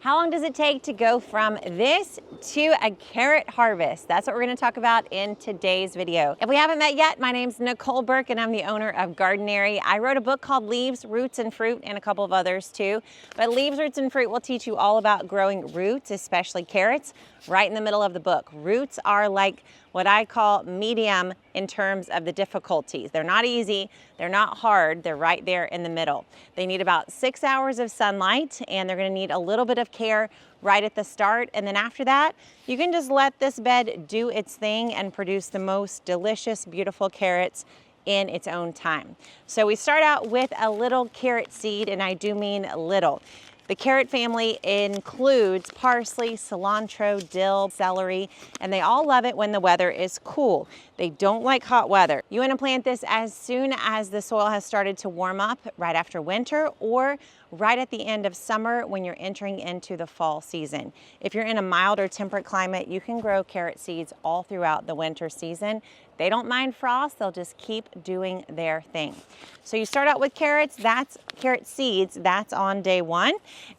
How long does it take to go from this to a carrot harvest? That's what we're going to talk about in today's video. If we haven't met yet, my name's Nicole Burke and I'm the owner of Gardenary. I wrote a book called Leaves, Roots, and Fruit, and a couple of others too. But Leaves, Roots, and Fruit will teach you all about growing roots, especially carrots, right in the middle of the book. Roots are like what I call medium in terms of the difficulties. They're not easy, they're not hard, they're right there in the middle. They need about 6 hours of sunlight and they're gonna need a little bit of care right at the start. And then after that, you can just let this bed do its thing and produce the most delicious, beautiful carrots in its own time. So we start out with a little carrot seed, and I do mean little. The carrot family includes parsley, cilantro, dill, celery, and they all love it when the weather is cool. They don't like hot weather. You want to plant this as soon as the soil has started to warm up, right after winter, or right at the end of summer when you're entering into the fall season. If you're in a mild or temperate climate, you can grow carrot seeds all throughout the winter season. They don't mind frost, they'll just keep doing their thing. So you start out with carrots, that's carrot seeds, that's on day one.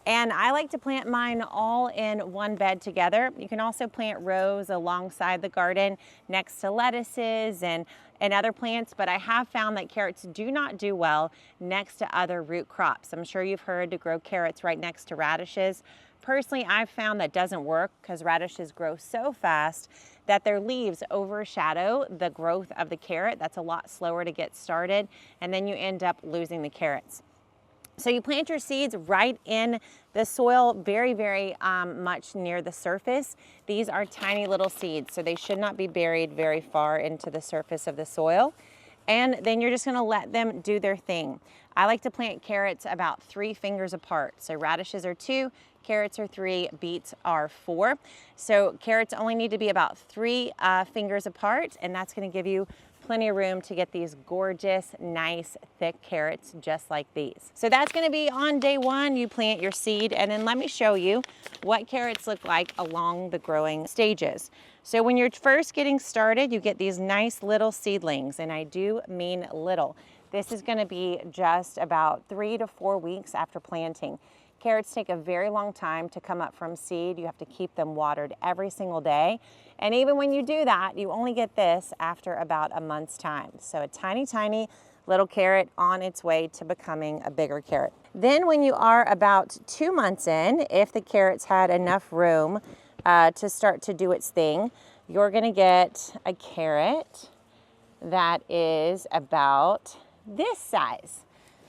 And I like to plant mine all in one bed together. You can also plant rows alongside the garden next to lettuces and other plants, but I have found that carrots do not do well next to other root crops. I'm sure you've heard to grow carrots right next to radishes. Personally, I've found that doesn't work because radishes grow so fast that their leaves overshadow the growth of the carrot. That's a lot slower to get started, and then you end up losing the carrots. So you plant your seeds right in the soil, very, very much near the surface. These are tiny little seeds, so they should not be buried very far into the surface of the soil. And then you're just gonna let them do their thing. I like to plant carrots about 3 fingers apart. So radishes are 2, carrots are 3, beets are 4. So carrots only need to be about 3 fingers apart, and that's gonna give you plenty of room to get these gorgeous, nice, thick carrots just like these. So that's gonna be on day one. You plant your seed, and then let me show you what carrots look like along the growing stages. So when you're first getting started, you get these nice little seedlings, and I do mean little. This is gonna be just about 3 to 4 weeks after planting. Carrots take a very long time to come up from seed. You have to keep them watered every single day. And even when you do that, you only get this after about a month's time. So a tiny, tiny little carrot on its way to becoming a bigger carrot. Then when you are about 2 months in, if the carrots had enough room to start to do its thing, you're gonna get a carrot that is about this size.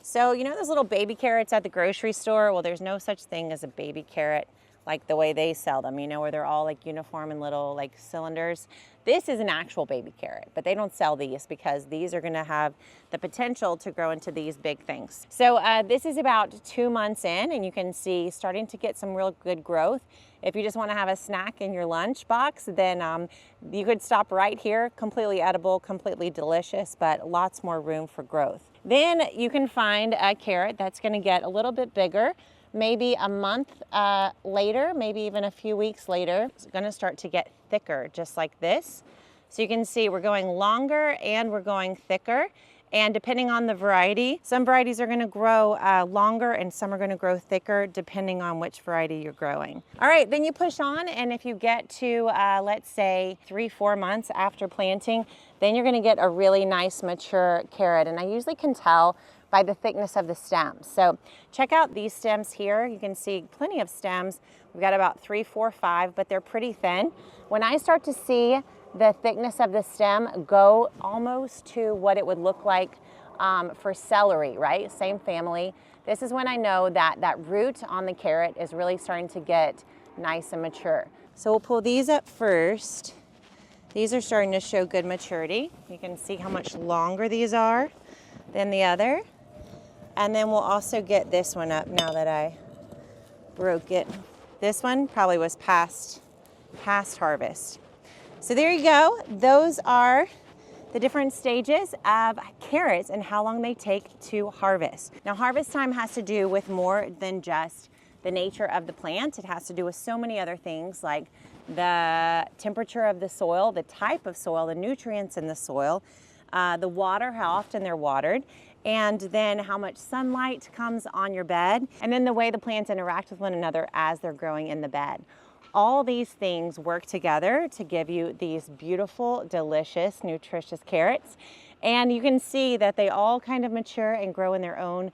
So you know those little baby carrots at the grocery store? Well, there's no such thing as a baby carrot like the way they sell them, you know, where they're all like uniform and little like cylinders. This is an actual baby carrot, but they don't sell these because these are gonna have the potential to grow into these big things. So this is about 2 months in, and you can see starting to get some real good growth. If you just wanna have a snack in your lunch box, then you could stop right here. Completely edible, completely delicious, but lots more room for growth. Then you can find a carrot that's gonna get a little bit bigger. Maybe a month later, maybe even a few weeks later, it's gonna start to get thicker, just like this. So you can see we're going longer and we're going thicker. And depending on the variety, some varieties are gonna grow longer and some are gonna grow thicker depending on which variety you're growing. All right, then you push on, and if you get to, let's say 3-4 months after planting, then you're gonna get a really nice mature carrot. And I usually can tell by the thickness of the stems. So check out these stems here. You can see plenty of stems. We've got about 3, 4, 5, but they're pretty thin. When I start to see the thickness of the stem go almost to what it would look like for celery, right? Same family. This is when I know that that root on the carrot is really starting to get nice and mature. So we'll pull these up first. These are starting to show good maturity. You can see how much longer these are than the other. And then we'll also get this one up now that I broke it. This one probably was past harvest. So there you go. Those are the different stages of carrots and how long they take to harvest. Now, harvest time has to do with more than just the nature of the plant. It has to do with so many other things like the temperature of the soil, the type of soil, the nutrients in the soil, the water, how often they're watered. and then how much sunlight comes on your bed, and then the way the plants interact with one another as they're growing in the bed. All these things work together to give you these beautiful, delicious, nutritious carrots. And you can see that they all kind of mature and grow in their own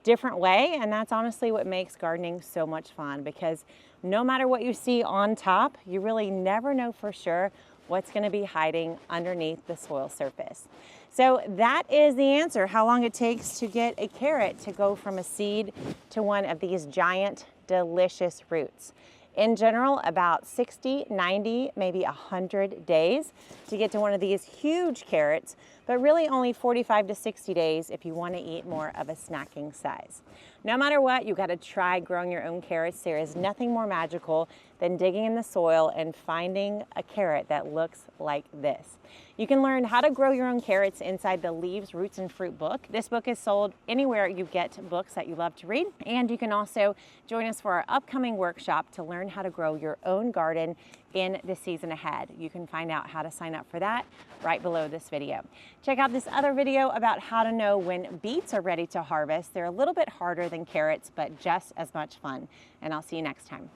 different way. And that's honestly what makes gardening so much fun, because no matter what you see on top, you really never know for sure what's going to be hiding underneath the soil surface. So that is the answer, how long it takes to get a carrot to go from a seed to one of these giant, delicious roots. In general, about 60, 90, maybe 100 days to get to one of these huge carrots, but really only 45 to 60 days if you want to eat more of a snacking size. No matter what, you got to try growing your own carrots. There is nothing more magical than digging in the soil and finding a carrot that looks like this. You can learn how to grow your own carrots inside the Leaves, Roots, and Fruit book. This book is sold anywhere you get books that you love to read. And you can also join us for our upcoming workshop to learn how to grow your own garden in the season ahead. You can find out how to sign up for that right below this video. Check out this other video about how to know when beets are ready to harvest. They're a little bit harder than carrots, but just as much fun. And I'll see you next time.